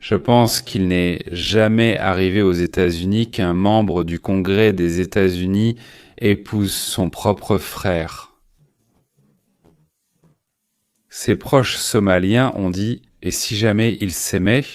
Je pense qu'il n'est jamais arrivé aux États-Unis qu'un membre du Congrès des États-Unis épouse son propre frère. Ses proches somaliens ont dit « Et si jamais ils s'aimaient ?»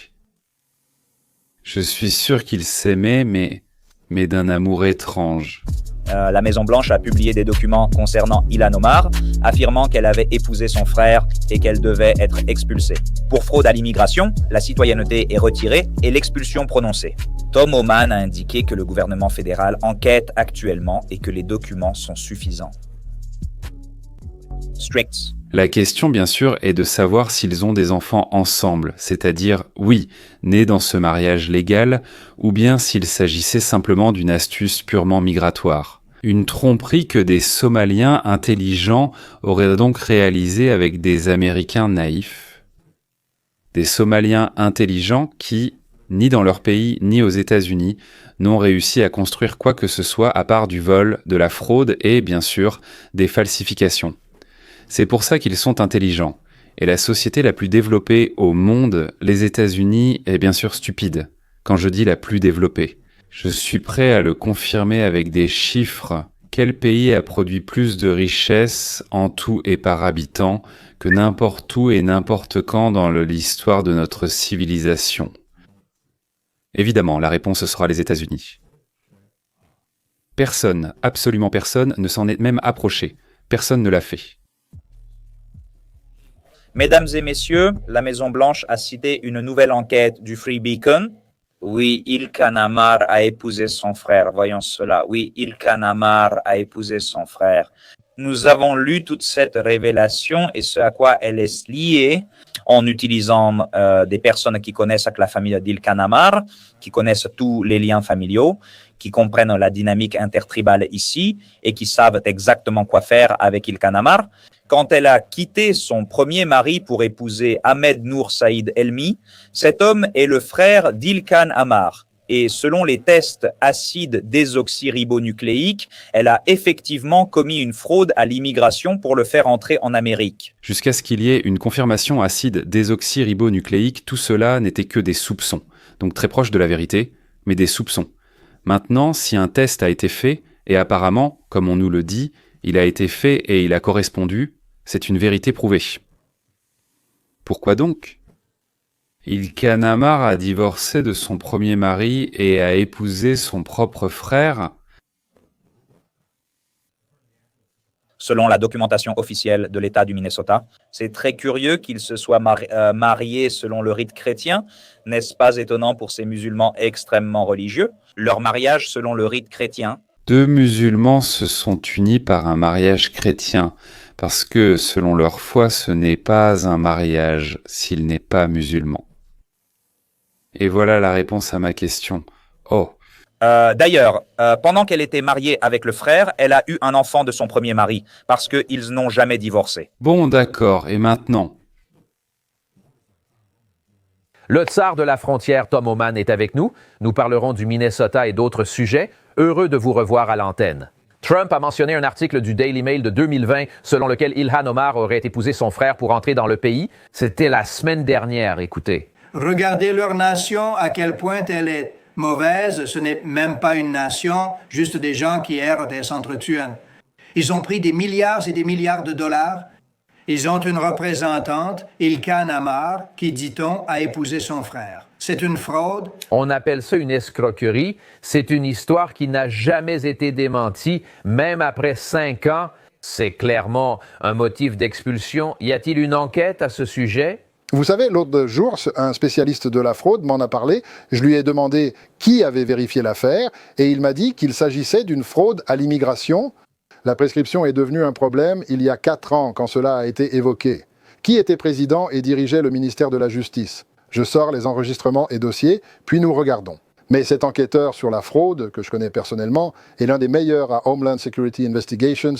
Je suis sûr qu'ils s'aimaient, mais d'un amour étrange. La Maison-Blanche a publié des documents concernant Ilhan Omar, affirmant qu'elle avait épousé son frère et qu'elle devait être expulsée. Pour fraude à l'immigration, la citoyenneté est retirée et l'expulsion prononcée. Tom Homan a indiqué que le gouvernement fédéral enquête actuellement et que les documents sont suffisants. Stricts. La question, bien sûr, est de savoir s'ils ont des enfants ensemble, c'est-à-dire, oui, nés dans ce mariage légal, ou bien s'il s'agissait simplement d'une astuce purement migratoire. Une tromperie que des Somaliens intelligents auraient donc réalisée avec des Américains naïfs. Des Somaliens intelligents qui, ni dans leur pays, ni aux États-Unis, n'ont réussi à construire quoi que ce soit à part du vol, de la fraude et, bien sûr, des falsifications. C'est pour ça qu'ils sont intelligents. Et la société la plus développée au monde, les États-Unis, est bien sûr stupide. Quand je dis la plus développée. Je suis prêt à le confirmer avec des chiffres. Quel pays a produit plus de richesses en tout et par habitant que n'importe où et n'importe quand dans l'histoire de notre civilisation? Évidemment, la réponse sera les États-Unis. Personne, absolument personne, ne s'en est même approché. Personne ne l'a fait. Mesdames et messieurs, la Maison-Blanche a cité une nouvelle enquête du Free Beacon. Oui, Ilhan Omar a épousé son frère. Voyons cela. Oui, Ilhan Omar a épousé son frère. Nous avons lu toute cette révélation et ce à quoi elle est liée en utilisant des personnes qui connaissent la famille d'Ilhan Omar, qui connaissent tous les liens familiaux, qui comprennent la dynamique intertribale ici et qui savent exactement quoi faire avec Ilhan Omar. Quand elle a quitté son premier mari pour épouser Ahmed Nour Saïd Elmi, cet homme est le frère d'Ilhan Omar. Et selon les tests acides désoxyribonucléiques, elle a effectivement commis une fraude à l'immigration pour le faire entrer en Amérique. Jusqu'à ce qu'il y ait une confirmation acide désoxyribonucléique, tout cela n'était que des soupçons. Donc très proche de la vérité, mais des soupçons. Maintenant, si un test a été fait, et apparemment, comme on nous le dit, il a été fait et il a correspondu, c'est une vérité prouvée. Pourquoi donc ? Ilhan Omar a divorcé de son premier mari et a épousé son propre frère. Selon la documentation officielle de l'État du Minnesota, c'est très curieux qu'ils se soient mariés selon le rite chrétien. N'est-ce pas étonnant pour ces musulmans extrêmement religieux? Leur mariage selon le rite chrétien. Deux musulmans se sont unis par un mariage chrétien, parce que, selon leur foi, ce n'est pas un mariage s'il n'est pas musulman. Et voilà la réponse à ma question. Oh. D'ailleurs, pendant qu'elle était mariée avec le frère, elle a eu un enfant de son premier mari, parce qu'ils n'ont jamais divorcé. Bon, d'accord, et maintenant? Le tsar de la frontière, Tom Homan, est avec nous. Nous parlerons du Minnesota et d'autres sujets. Heureux de vous revoir à l'antenne. Trump a mentionné un article du Daily Mail de 2020 selon lequel Ilhan Omar aurait épousé son frère pour entrer dans le pays. C'était la semaine dernière, écoutez. Regardez leur nation, à quel point elle est mauvaise. Ce n'est même pas une nation, juste des gens qui errent et s'entretuent. Ils ont pris des milliards et des milliards de dollars. Ils ont une représentante, Ilhan Omar, qui, dit-on, a épousé son frère. C'est une fraude. On appelle ça une escroquerie. C'est une histoire qui n'a jamais été démentie, même après 5 ans. C'est clairement un motif d'expulsion. Y a-t-il une enquête à ce sujet? Vous savez, l'autre jour, un spécialiste de la fraude m'en a parlé. Je lui ai demandé qui avait vérifié l'affaire et il m'a dit qu'il s'agissait d'une fraude à l'immigration. La prescription est devenue un problème il y a 4 ans quand cela a été évoqué. Qui était président et dirigeait le ministère de la Justice? Je sors les enregistrements et dossiers, puis nous regardons. Mais cet enquêteur sur la fraude, que je connais personnellement, est l'un des meilleurs à Homeland Security Investigations,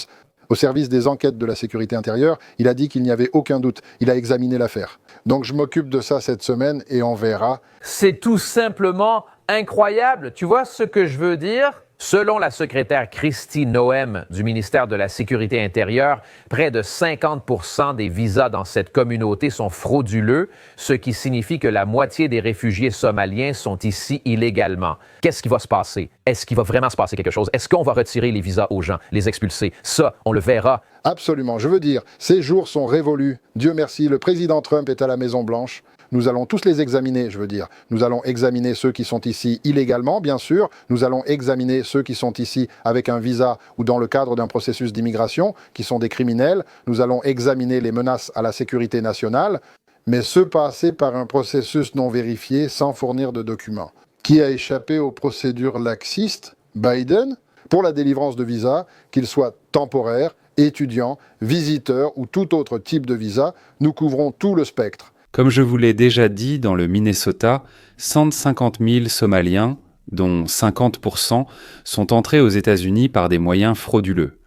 au service des enquêtes de la sécurité intérieure. Il a dit qu'il n'y avait aucun doute. Il a examiné l'affaire. Donc je m'occupe de ça cette semaine et on verra. C'est tout simplement incroyable. Tu vois ce que je veux dire? Selon la secrétaire Kristi Noem du ministère de la Sécurité intérieure, près de 50% des visas dans cette communauté sont frauduleux, ce qui signifie que la moitié des réfugiés somaliens sont ici illégalement. Qu'est-ce qui va se passer? Est-ce qu'il va vraiment se passer quelque chose? Est-ce qu'on va retirer les visas aux gens, les expulser? Ça, on le verra. Absolument. Je veux dire, ces jours sont révolus. Dieu merci, le président Trump est à la Maison-Blanche. Nous allons tous les examiner, je veux dire. Nous allons examiner ceux qui sont ici illégalement, bien sûr. Nous allons examiner ceux qui sont ici avec un visa ou dans le cadre d'un processus d'immigration, qui sont des criminels. Nous allons examiner les menaces à la sécurité nationale, mais ceux passés par un processus non vérifié sans fournir de documents. Qui a échappé aux procédures laxistes? Biden, pour la délivrance de visas, qu'ils soient temporaires, étudiants, visiteurs ou tout autre type de visa, nous couvrons tout le spectre. Comme je vous l'ai déjà dit, dans le Minnesota, 150 000 Somaliens, dont 50%, sont entrés aux États-Unis par des moyens frauduleux.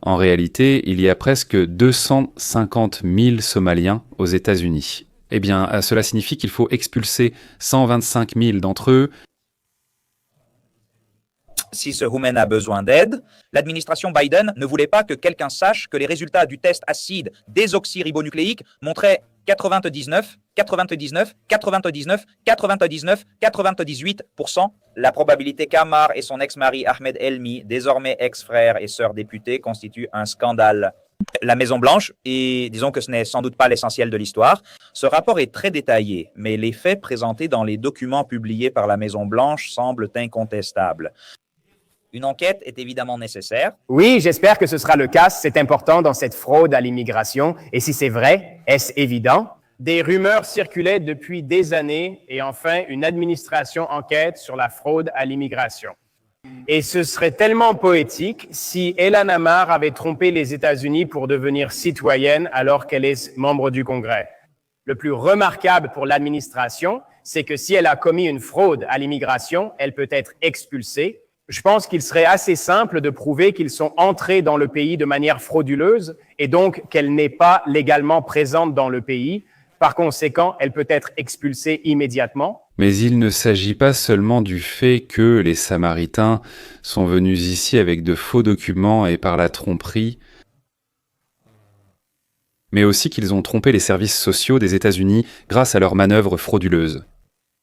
En réalité, il y a presque 250 000 Somaliens aux États-Unis. Eh bien, cela signifie qu'il faut expulser 125 000 d'entre eux. Si ce humain a besoin d'aide, l'administration Biden ne voulait pas que quelqu'un sache que les résultats du test acide désoxyribonucléique montraient 99, 99, 99, 99, 98%. La probabilité qu'Ammar et son ex-mari Ahmed Elmi, désormais ex-frère et sœur député, constituent un scandale. La Maison-Blanche, et disons que ce n'est sans doute pas l'essentiel de l'histoire, ce rapport est très détaillé, mais les faits présentés dans les documents publiés par la Maison-Blanche semblent incontestables. Une enquête est évidemment nécessaire. Oui, j'espère que ce sera le cas. C'est important dans cette fraude à l'immigration. Et si c'est vrai, est-ce évident? Des rumeurs circulaient depuis des années et enfin, une administration enquête sur la fraude à l'immigration. Et ce serait tellement poétique si Ilhan Omar avait trompé les États-Unis pour devenir citoyenne alors qu'elle est membre du Congrès. Le plus remarquable pour l'administration, c'est que si elle a commis une fraude à l'immigration, elle peut être expulsée. Je pense qu'il serait assez simple de prouver qu'ils sont entrés dans le pays de manière frauduleuse et donc qu'elle n'est pas légalement présente dans le pays. Par conséquent, elle peut être expulsée immédiatement. Mais il ne s'agit pas seulement du fait que les Samaritains sont venus ici avec de faux documents et par la tromperie, mais aussi qu'ils ont trompé les services sociaux des États-Unis grâce à leurs manœuvres frauduleuses.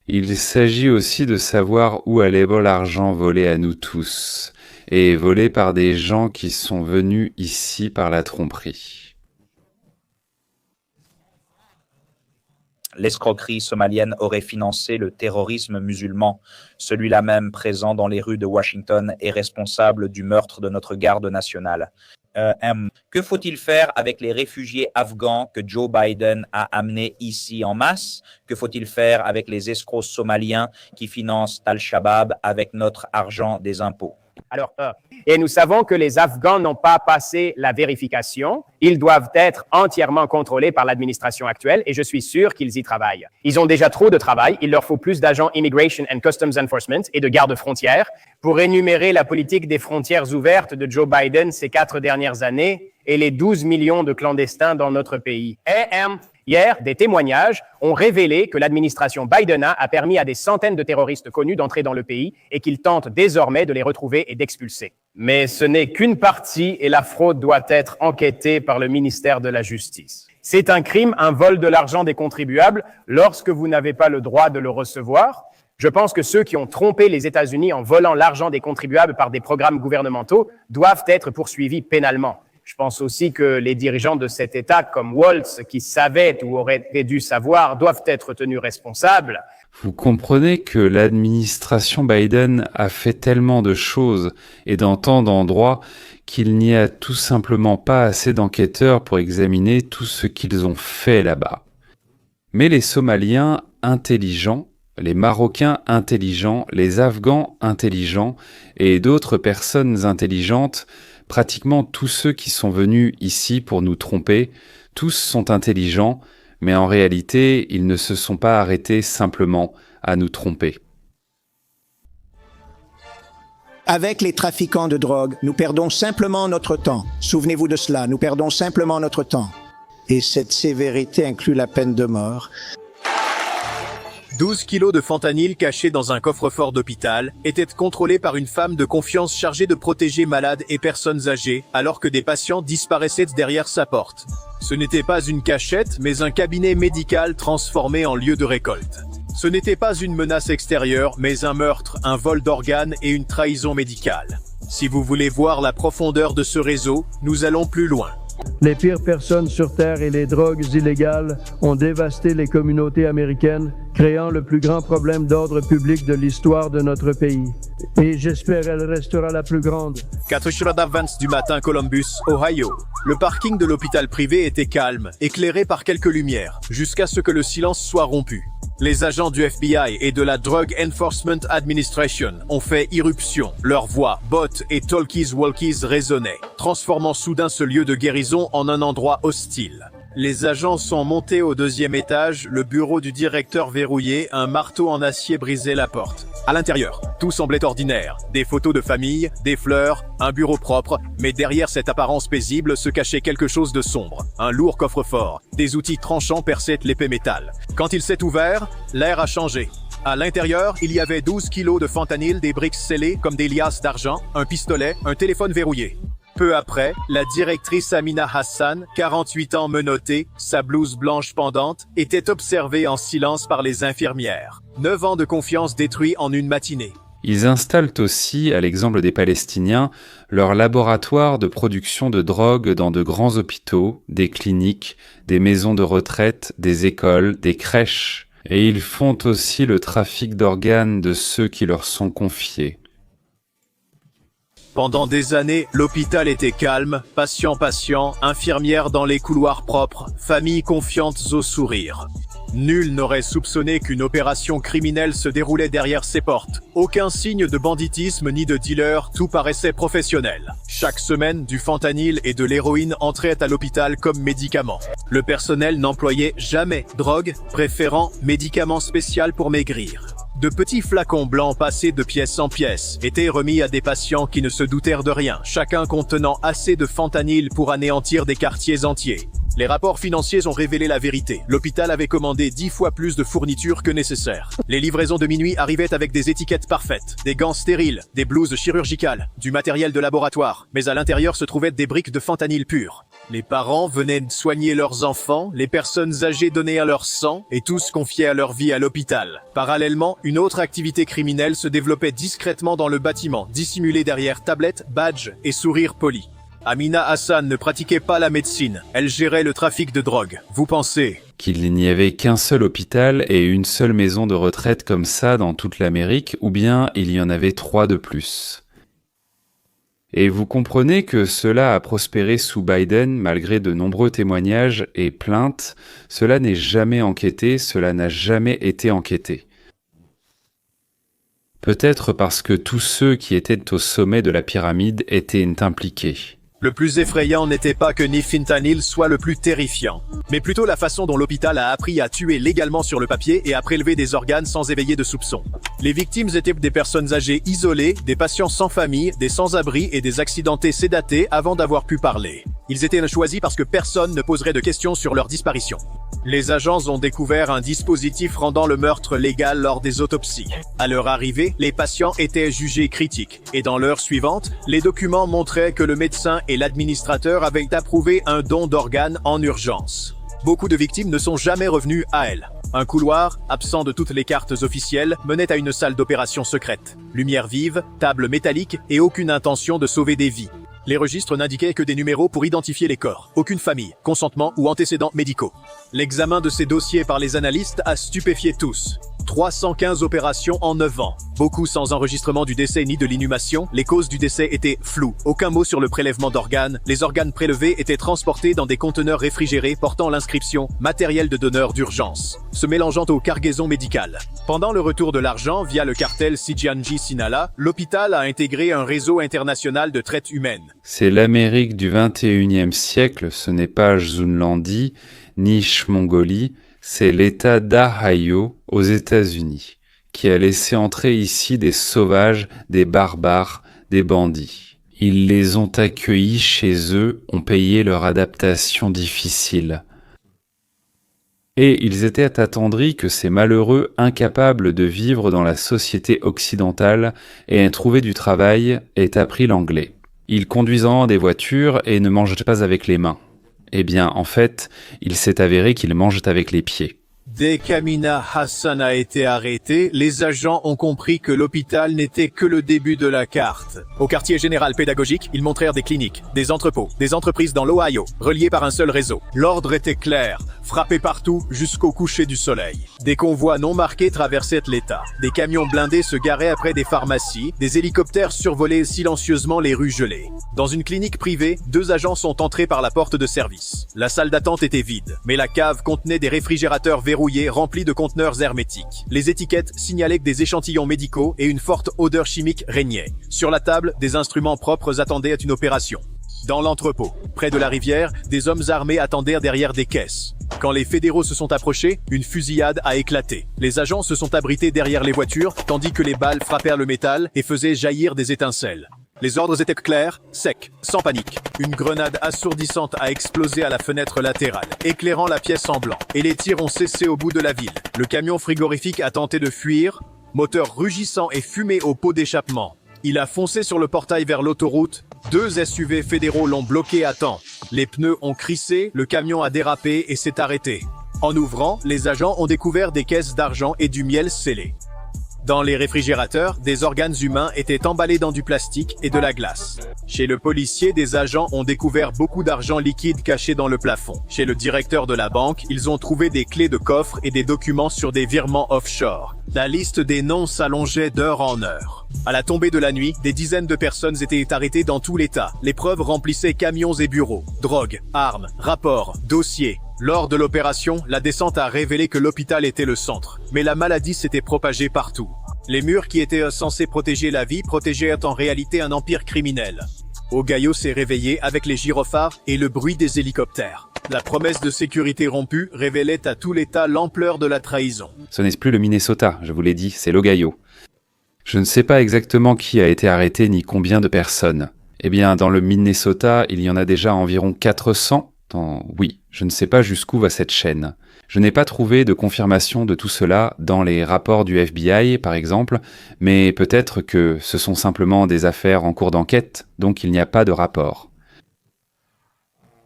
Il s'agit aussi de savoir où allait l'argent volé à nous tous, et volé par des gens qui sont venus ici par la tromperie. L'escroquerie somalienne aurait financé le terrorisme musulman, celui-là même présent dans les rues de Washington et responsable du meurtre de notre garde nationale. Que faut-il faire avec les réfugiés afghans que Joe Biden a amenés ici en masse? Que faut-il faire avec les escrocs somaliens qui financent Al-Shabaab avec notre argent des impôts? Et nous savons que les Afghans n'ont pas passé la vérification. Ils doivent être entièrement contrôlés par l'administration actuelle et je suis sûr qu'ils y travaillent. Ils ont déjà trop de travail. Il leur faut plus d'agents Immigration and Customs Enforcement et de gardes-frontières pour énumérer la politique des frontières ouvertes de Joe Biden ces 4 dernières années et les 12 millions de clandestins dans notre pays. Hier, des témoignages ont révélé que l'administration Biden a permis à des centaines de terroristes connus d'entrer dans le pays et qu'il tente désormais de les retrouver et d'expulser. Mais ce n'est qu'une partie et la fraude doit être enquêtée par le ministère de la Justice. C'est un crime, un vol de l'argent des contribuables lorsque vous n'avez pas le droit de le recevoir. Je pense que ceux qui ont trompé les États-Unis en volant l'argent des contribuables par des programmes gouvernementaux doivent être poursuivis pénalement. Je pense aussi que les dirigeants de cet État, comme Waltz, qui savaient ou auraient dû savoir, doivent être tenus responsables. Vous comprenez que l'administration Biden a fait tellement de choses et dans tant d'endroits qu'il n'y a tout simplement pas assez d'enquêteurs pour examiner tout ce qu'ils ont fait là-bas. Mais les Somaliens intelligents, les Marocains intelligents, les Afghans intelligents et d'autres personnes intelligentes, pratiquement tous ceux qui sont venus ici pour nous tromper, tous sont intelligents, mais en réalité, ils ne se sont pas arrêtés simplement à nous tromper. Avec les trafiquants de drogue, nous perdons simplement notre temps. Souvenez-vous de cela, nous perdons simplement notre temps. Et cette sévérité inclut la peine de mort. 12 kilos de fentanyl cachés dans un coffre-fort d'hôpital étaient contrôlés par une femme de confiance chargée de protéger malades et personnes âgées, alors que des patients disparaissaient derrière sa porte. Ce n'était pas une cachette, mais un cabinet médical transformé en lieu de récolte. Ce n'était pas une menace extérieure, mais un meurtre, un vol d'organes et une trahison médicale. Si vous voulez voir la profondeur de ce réseau, nous allons plus loin. Les pires personnes sur Terre et les drogues illégales ont dévasté les communautés américaines, créant le plus grand problème d'ordre public de l'histoire de notre pays. Et j'espère elle restera la plus grande. 4h20 du matin, Columbus, Ohio. Le parking de l'hôpital privé était calme, éclairé par quelques lumières, jusqu'à ce que le silence soit rompu. Les agents du FBI et de la Drug Enforcement Administration ont fait irruption. Leurs voix, bottes et talkies-walkies résonnaient, transformant soudain ce lieu de guérison en un endroit hostile. Les agents sont montés au 2e étage, le bureau du directeur verrouillé, un marteau en acier brisait la porte. À l'intérieur, tout semblait ordinaire. Des photos de famille, des fleurs, un bureau propre, mais derrière cette apparence paisible se cachait quelque chose de sombre. Un lourd coffre-fort, des outils tranchants perçaient l'épais métal. Quand il s'est ouvert, l'air a changé. À l'intérieur, il y avait 12 kilos de fentanyl, des briques scellées comme des liasses d'argent, un pistolet, un téléphone verrouillé. Peu après, la directrice Amina Hassan, 48 ans menottée, sa blouse blanche pendante, était observée en silence par les infirmières. 9 ans de confiance détruits en une matinée. Ils installent aussi, à l'exemple des Palestiniens, leur laboratoire de production de drogue dans de grands hôpitaux, des cliniques, des maisons de retraite, des écoles, des crèches. Et ils font aussi le trafic d'organes de ceux qui leur sont confiés. Pendant des années, l'hôpital était calme, patient, infirmières dans les couloirs propres, familles confiantes au sourire. Nul n'aurait soupçonné qu'une opération criminelle se déroulait derrière ses portes. Aucun signe de banditisme ni de dealer, tout paraissait professionnel. Chaque semaine, du fentanyl et de l'héroïne entraient à l'hôpital comme médicaments. Le personnel n'employait jamais drogue, préférant médicaments spéciaux pour maigrir. De petits flacons blancs passés de pièce en pièce étaient remis à des patients qui ne se doutèrent de rien, chacun contenant assez de fentanyl pour anéantir des quartiers entiers. Les rapports financiers ont révélé la vérité. L'hôpital avait commandé 10 fois plus de fournitures que nécessaire. Les livraisons de minuit arrivaient avec des étiquettes parfaites, des gants stériles, des blouses chirurgicales, du matériel de laboratoire, mais à l'intérieur se trouvaient des briques de fentanyl pur. Les parents venaient soigner leurs enfants, les personnes âgées donnaient à leur sang, et tous confiaient à leur vie à l'hôpital. Parallèlement, une autre activité criminelle se développait discrètement dans le bâtiment, dissimulée derrière tablettes, badges et sourires polis. Amina Hassan ne pratiquait pas la médecine, elle gérait le trafic de drogue. Vous pensez qu'il n'y avait qu'un seul hôpital et une seule maison de retraite comme ça dans toute l'Amérique, ou bien il y en avait 3 de plus. Et vous comprenez que cela a prospéré sous Biden malgré de nombreux témoignages et plaintes. Cela n'est jamais enquêté, cela n'a jamais été enquêté. Peut-être parce que tous ceux qui étaient au sommet de la pyramide étaient impliqués. Le plus effrayant n'était pas que ni fentanyl soit le plus terrifiant, mais plutôt la façon dont l'hôpital a appris à tuer légalement sur le papier et à prélever des organes sans éveiller de soupçons. Les victimes étaient des personnes âgées isolées, des patients sans famille, des sans-abri et des accidentés sédatés avant d'avoir pu parler. Ils étaient choisis parce que personne ne poserait de questions sur leur disparition. Les agents ont découvert un dispositif rendant le meurtre légal lors des autopsies. À leur arrivée, les patients étaient jugés critiques, et dans l'heure suivante, les documents montraient que le médecin et l'administrateur avaient approuvé un don d'organes en urgence. Beaucoup de victimes ne sont jamais revenues à elles. Un couloir, absent de toutes les cartes officielles, menait à une salle d'opération secrète. Lumière vive, table métallique et aucune intention de sauver des vies. Les registres n'indiquaient que des numéros pour identifier les corps. Aucune famille, consentement ou antécédents médicaux. L'examen de ces dossiers par les analystes a stupéfié tous. 315 opérations en 9 ans. Beaucoup sans enregistrement du décès ni de l'inhumation, les causes du décès étaient floues. Aucun mot sur le prélèvement d'organes. Les organes prélevés étaient transportés dans des conteneurs réfrigérés portant l'inscription « Matériel de donneur d'urgence », se mélangeant aux cargaisons médicales. Pendant le retour de l'argent via le cartel Sijanji Sinala, l'hôpital a intégré un réseau international de traite humaine. C'est l'Amérique du 21e siècle, ce n'est pas Zunlandi, ni Mongolie, c'est l'État d'Ohio aux États-Unis, qui a laissé entrer ici des sauvages, des barbares, des bandits. Ils les ont accueillis chez eux, ont payé leur adaptation difficile. Et ils étaient attendris que ces malheureux, incapables de vivre dans la société occidentale et trouver du travail, aient appris l'anglais. Ils conduisent des voitures et ne mangent pas avec les mains. Eh bien, en fait, il s'est avéré qu'ils mangent avec les pieds. Dès qu'Amina Hassan a été arrêtée, les agents ont compris que l'hôpital n'était que le début de la carte. Au quartier général pédagogique, ils montrèrent des cliniques, des entrepôts, des entreprises dans l'Ohio, reliées par un seul réseau. L'ordre était clair, frapper partout jusqu'au coucher du soleil. Des convois non marqués traversaient l'État. Des camions blindés se garaient après des pharmacies, des hélicoptères survolaient silencieusement les rues gelées. Dans une clinique privée, 2 agents sont entrés par la porte de service. La salle d'attente était vide, mais la cave contenait des réfrigérateurs verrouillés remplis de conteneurs hermétiques. Les étiquettes signalaient que des échantillons médicaux et une forte odeur chimique régnaient. Sur la table, des instruments propres attendaient à une opération. Dans l'entrepôt, près de la rivière, des hommes armés attendaient derrière des caisses. Quand les fédéraux se sont approchés, une fusillade a éclaté. Les agents se sont abrités derrière les voitures, tandis que les balles frappèrent le métal et faisaient jaillir des étincelles. Les ordres étaient clairs, secs, sans panique. Une grenade assourdissante a explosé à la fenêtre latérale, éclairant la pièce en blanc. Et les tirs ont cessé au bout de la ville. Le camion frigorifique a tenté de fuir, moteur rugissant et fumée au pot d'échappement. Il a foncé sur le portail vers l'autoroute. 2 SUV fédéraux l'ont bloqué à temps. Les pneus ont crissé, le camion a dérapé et s'est arrêté. En ouvrant, les agents ont découvert des caisses d'argent et du miel scellé. Dans les réfrigérateurs, des organes humains étaient emballés dans du plastique et de la glace. Chez le policier, des agents ont découvert beaucoup d'argent liquide caché dans le plafond. Chez le directeur de la banque, ils ont trouvé des clés de coffre et des documents sur des virements offshore. La liste des noms s'allongeait d'heure en heure. À la tombée de la nuit, des dizaines de personnes étaient arrêtées dans tout l'État. Les preuves remplissaient camions et bureaux. Drogue, armes, rapports, dossiers. Lors de l'opération, la descente a révélé que l'hôpital était le centre. Mais la maladie s'était propagée partout. Les murs qui étaient censés protéger la vie protégeaient en réalité un empire criminel. Ohio s'est réveillé avec les gyrophares et le bruit des hélicoptères. La promesse de sécurité rompue révélait à tout l'État l'ampleur de la trahison. Ce n'est plus le Minnesota, je vous l'ai dit, c'est l'Ohio. Je ne sais pas exactement qui a été arrêté ni combien de personnes. Eh bien, dans le Minnesota, il y en a déjà environ 400. Oui, je ne sais pas jusqu'où va cette chaîne. Je n'ai pas trouvé de confirmation de tout cela dans les rapports du FBI, par exemple, mais peut-être que ce sont simplement des affaires en cours d'enquête, donc il n'y a pas de rapport.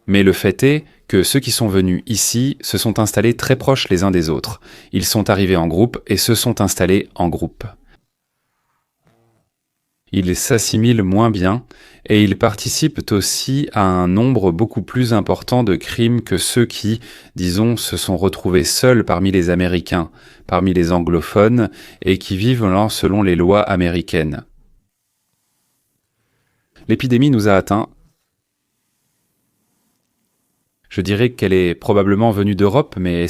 Mais le fait est que ceux qui sont venus ici se sont installés très proches les uns des autres. Ils sont arrivés en groupe et se sont installés en groupe. Ils s'assimilent moins bien et ils participent aussi à un nombre beaucoup plus important de crimes que ceux qui, disons, se sont retrouvés seuls parmi les Américains, parmi les anglophones et qui vivent là selon les lois américaines. L'épidémie nous a atteints. Je dirais qu'elle est probablement venue d'Europe, mais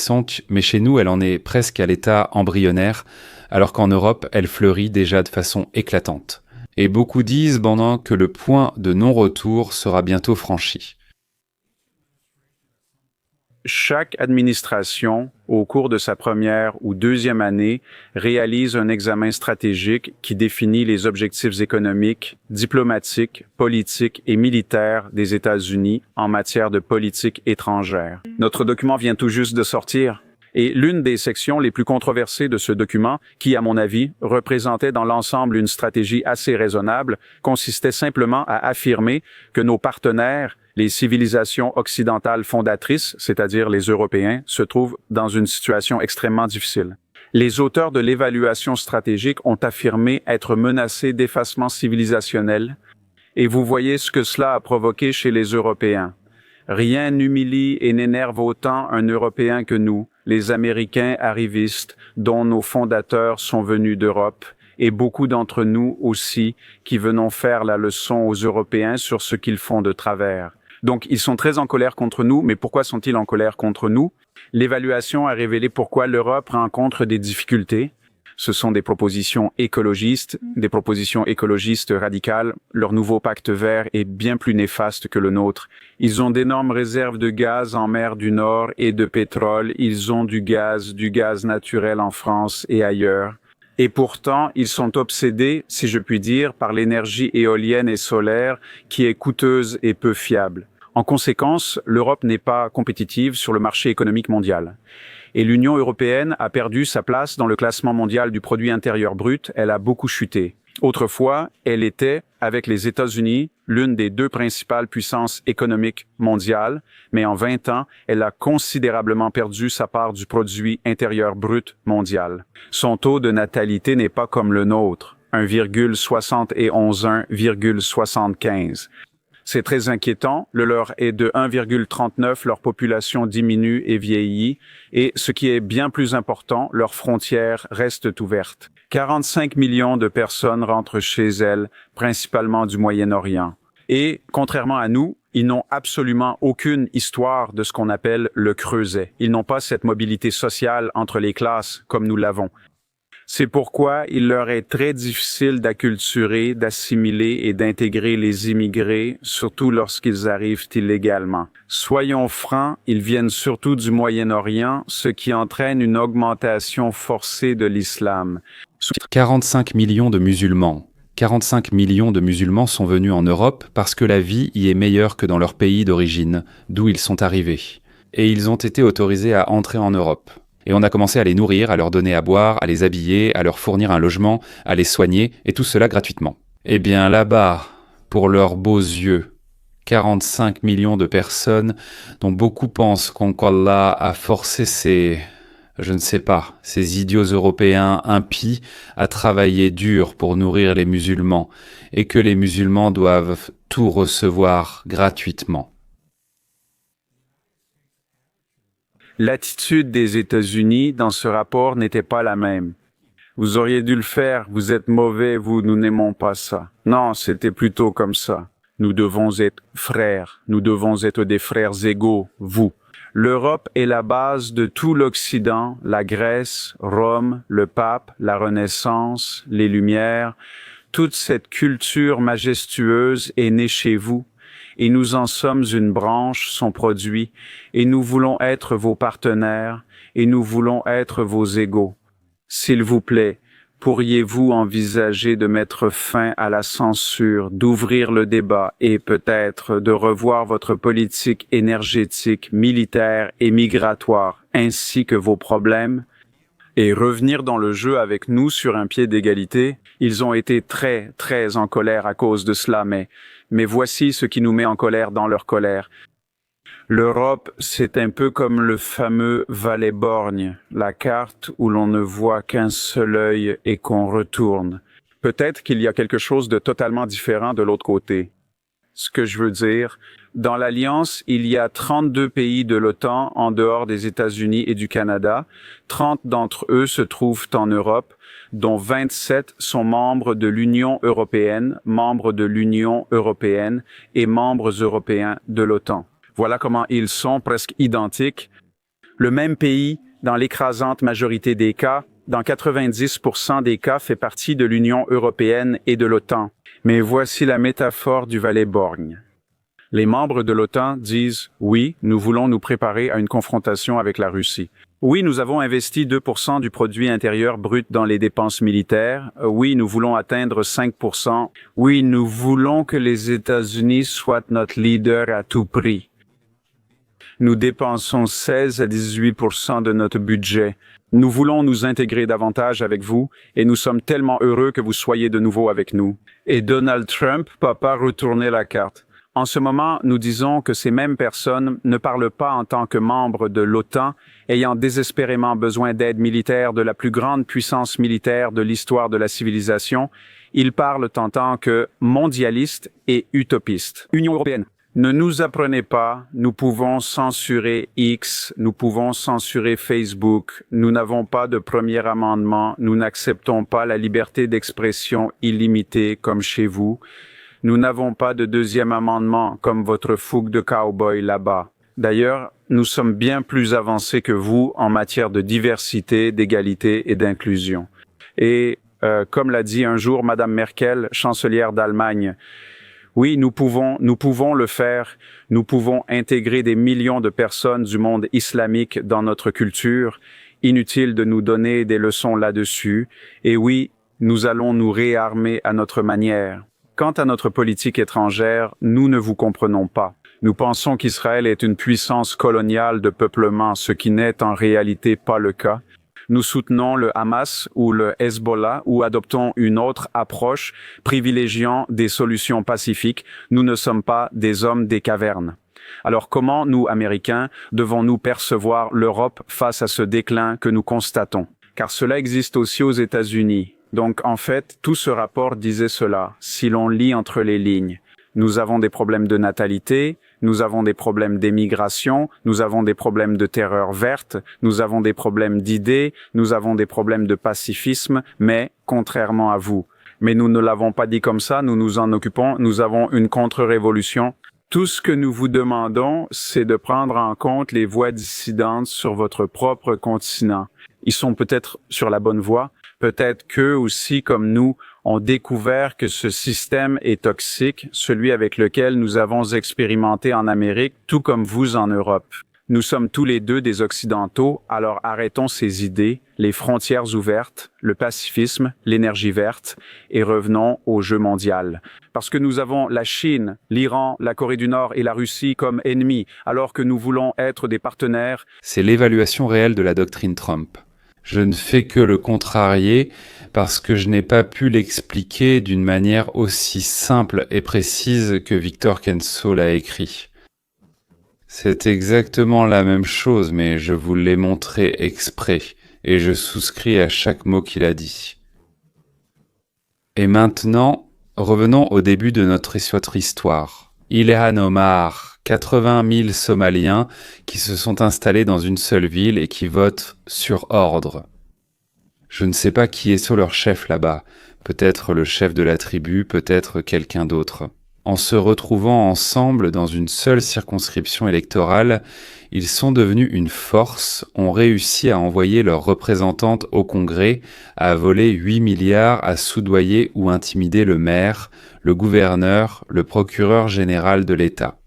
chez nous, elle en est presque à l'état embryonnaire, alors qu'en Europe, elle fleurit déjà de façon éclatante. Et beaucoup disent pendant que le point de non-retour sera bientôt franchi. Chaque administration, au cours de sa première ou deuxième année, réalise un examen stratégique qui définit les objectifs économiques, diplomatiques, politiques et militaires des États-Unis en matière de politique étrangère. Notre document vient tout juste de sortir. Et l'une des sections les plus controversées de ce document, qui, à mon avis, représentait dans l'ensemble une stratégie assez raisonnable, consistait simplement à affirmer que nos partenaires, les civilisations occidentales fondatrices, c'est-à-dire les Européens, se trouvent dans une situation extrêmement difficile. Les auteurs de l'évaluation stratégique ont affirmé être menacés d'effacement civilisationnel, et vous voyez ce que cela a provoqué chez les Européens. Rien n'humilie et n'énerve autant un Européen que nous, les Américains arrivistes, dont nos fondateurs sont venus d'Europe, et beaucoup d'entre nous aussi, qui venons faire la leçon aux Européens sur ce qu'ils font de travers. Donc, ils sont très en colère contre nous, mais pourquoi sont-ils en colère contre nous? L'évaluation a révélé pourquoi l'Europe rencontre des difficultés. Ce sont des propositions écologistes radicales. Leur nouveau pacte vert est bien plus néfaste que le nôtre. Ils ont d'énormes réserves de gaz en mer du Nord et de pétrole. Ils ont du gaz naturel en France et ailleurs. Et pourtant, ils sont obsédés, si je puis dire, par l'énergie éolienne et solaire qui est coûteuse et peu fiable. En conséquence, l'Europe n'est pas compétitive sur le marché économique mondial. Et l'Union européenne a perdu sa place dans le classement mondial du produit intérieur brut, elle a beaucoup chuté. Autrefois, elle était, avec les États-Unis, l'une des deux principales puissances économiques mondiales, mais en 20 ans, elle a considérablement perdu sa part du produit intérieur brut mondial. Son taux de natalité n'est pas comme le nôtre, 1,71, 1,75. C'est très inquiétant, le leur est de 1,39, leur population diminue et vieillit, et ce qui est bien plus important, leurs frontières restent ouvertes. 45 millions de personnes rentrent chez elles, principalement du Moyen-Orient. Et, contrairement à nous, ils n'ont absolument aucune histoire de ce qu'on appelle le creuset. Ils n'ont pas cette mobilité sociale entre les classes comme nous l'avons. C'est pourquoi il leur est très difficile d'acculturer, d'assimiler et d'intégrer les immigrés, surtout lorsqu'ils arrivent illégalement. Soyons francs, ils viennent surtout du Moyen-Orient, ce qui entraîne une augmentation forcée de l'islam. 45 millions de musulmans. 45 millions de musulmans sont venus en Europe parce que la vie y est meilleure que dans leur pays d'origine, d'où ils sont arrivés. Et ils ont été autorisés à entrer en Europe. Et on a commencé à les nourrir, à leur donner à boire, à les habiller, à leur fournir un logement, à les soigner, et tout cela gratuitement. Eh bien là-bas, pour leurs beaux yeux, 45 millions de personnes dont beaucoup pensent qu'Allah a forcé ces idiots européens impies à travailler dur pour nourrir les musulmans, et que les musulmans doivent tout recevoir gratuitement. L'attitude des États-Unis dans ce rapport n'était pas la même. Vous auriez dû le faire, vous êtes mauvais, nous n'aimons pas ça. Non, c'était plutôt comme ça. Nous devons être frères, nous devons être des frères égaux, vous. L'Europe est la base de tout l'Occident, la Grèce, Rome, le pape, la Renaissance, les Lumières. Toute cette culture majestueuse est née chez vous. Et nous en sommes une branche, son produit, et nous voulons être vos partenaires, et nous voulons être vos égaux. S'il vous plaît, pourriez-vous envisager de mettre fin à la censure, d'ouvrir le débat et peut-être de revoir votre politique énergétique, militaire et migratoire, ainsi que vos problèmes? Et revenir dans le jeu avec nous sur un pied d'égalité? Ils ont été très, très en colère à cause de cela, mais voici ce qui nous met en colère dans leur colère. L'Europe, c'est un peu comme le fameux Valet borgne, la carte où l'on ne voit qu'un seul œil et qu'on retourne. Peut-être qu'il y a quelque chose de totalement différent de l'autre côté. Ce que je veux dire, dans l'Alliance, il y a 32 pays de l'OTAN en dehors des États-Unis et du Canada. 30 d'entre eux se trouvent en Europe, dont 27 sont membres de l'Union européenne et membres européens de l'OTAN. Voilà comment ils sont presque identiques. Le même pays, dans l'écrasante majorité des cas, dans 90% des cas, fait partie de l'Union européenne et de l'OTAN. Mais voici la métaphore du Valet borgne. Les membres de l'OTAN disent « Oui, nous voulons nous préparer à une confrontation avec la Russie. Oui, nous avons investi 2% du produit intérieur brut dans les dépenses militaires. Oui, nous voulons atteindre 5%. Oui, nous voulons que les États-Unis soient notre leader à tout prix. Nous dépensons 16 à 18% de notre budget. Nous voulons nous intégrer davantage avec vous et nous sommes tellement heureux que vous soyez de nouveau avec nous. » Et Donald Trump va pas retourner la carte. En ce moment, nous disons que ces mêmes personnes ne parlent pas en tant que membres de l'OTAN, ayant désespérément besoin d'aide militaire de la plus grande puissance militaire de l'histoire de la civilisation. Ils parlent en tant que mondialistes et utopistes. Union européenne. Ne nous apprenez pas, nous pouvons censurer X, nous pouvons censurer Facebook, nous n'avons pas de premier amendement, nous n'acceptons pas la liberté d'expression illimitée comme chez vous. Nous n'avons pas de deuxième amendement comme votre fougue de cow-boy là-bas. D'ailleurs, nous sommes bien plus avancés que vous en matière de diversité, d'égalité et d'inclusion. Et comme l'a dit un jour Madame Merkel, chancelière d'Allemagne, oui, nous pouvons le faire. Nous pouvons intégrer des millions de personnes du monde islamique dans notre culture. Inutile de nous donner des leçons là-dessus. Et oui, nous allons nous réarmer à notre manière. Quant à notre politique étrangère, nous ne vous comprenons pas. Nous pensons qu'Israël est une puissance coloniale de peuplement, ce qui n'est en réalité pas le cas. Nous soutenons le Hamas ou le Hezbollah ou adoptons une autre approche privilégiant des solutions pacifiques. Nous ne sommes pas des hommes des cavernes. Alors comment nous, Américains, devons-nous percevoir l'Europe face à ce déclin que nous constatons? Car cela existe aussi aux États-Unis. Donc en fait, tout ce rapport disait cela, si l'on lit entre les lignes. Nous avons des problèmes de natalité, nous avons des problèmes d'émigration, nous avons des problèmes de terreur verte, nous avons des problèmes d'idées, nous avons des problèmes de pacifisme, mais contrairement à vous. Mais nous ne l'avons pas dit comme ça, nous nous en occupons, nous avons une contre-révolution. Tout ce que nous vous demandons, c'est de prendre en compte les voix dissidentes sur votre propre continent. Ils sont peut-être sur la bonne voie, peut-être qu'eux aussi, comme nous, ont découvert que ce système est toxique, celui avec lequel nous avons expérimenté en Amérique, tout comme vous en Europe. Nous sommes tous les deux des Occidentaux, alors arrêtons ces idées, les frontières ouvertes, le pacifisme, l'énergie verte, et revenons au jeu mondial. Parce que nous avons la Chine, l'Iran, la Corée du Nord et la Russie comme ennemis, alors que nous voulons être des partenaires. C'est l'évaluation réelle de la doctrine Trump. Je ne fais que le contrarier parce que je n'ai pas pu l'expliquer d'une manière aussi simple et précise que Victor Kenso l'a écrit. C'est exactement la même chose, mais je vous l'ai montré exprès, et je souscris à chaque mot qu'il a dit. Et maintenant, revenons au début de notre histoire. Ilhan Omar, 80 000 Somaliens qui se sont installés dans une seule ville et qui votent sur ordre. Je ne sais pas qui est sur leur chef là-bas, peut-être le chef de la tribu, peut-être quelqu'un d'autre. En se retrouvant ensemble dans une seule circonscription électorale, ils sont devenus une force, ont réussi à envoyer leurs représentantes au Congrès, à voler 8 milliards, à soudoyer ou intimider le maire, le gouverneur, le procureur général de l'État.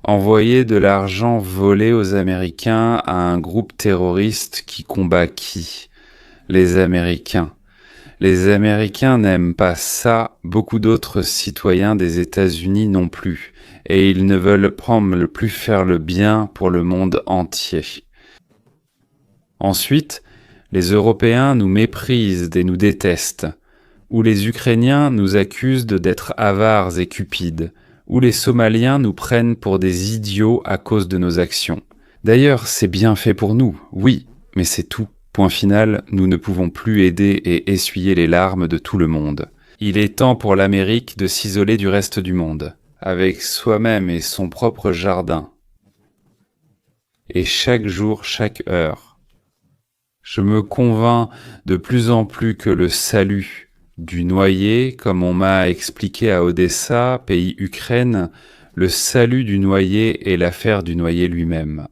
Envoyer de l'argent volé aux Américains à un groupe terroriste qui combat qui? Les Américains. Les Américains n'aiment pas ça, beaucoup d'autres citoyens des États-Unis non plus, et ils ne veulent plus faire le bien pour le monde entier. Ensuite, les Européens nous méprisent et nous détestent, ou les Ukrainiens nous accusent d'être avares et cupides, ou les Somaliens nous prennent pour des idiots à cause de nos actions. D'ailleurs, c'est bien fait pour nous, oui, mais c'est tout. Point final, nous ne pouvons plus aider et essuyer les larmes de tout le monde. Il est temps pour l'Amérique de s'isoler du reste du monde, avec soi-même et son propre jardin. Et chaque jour, chaque heure. Je me convainc de plus en plus que le salut du noyé, comme on m'a expliqué à Odessa, pays Ukraine, le salut du noyé est l'affaire du noyé lui-même.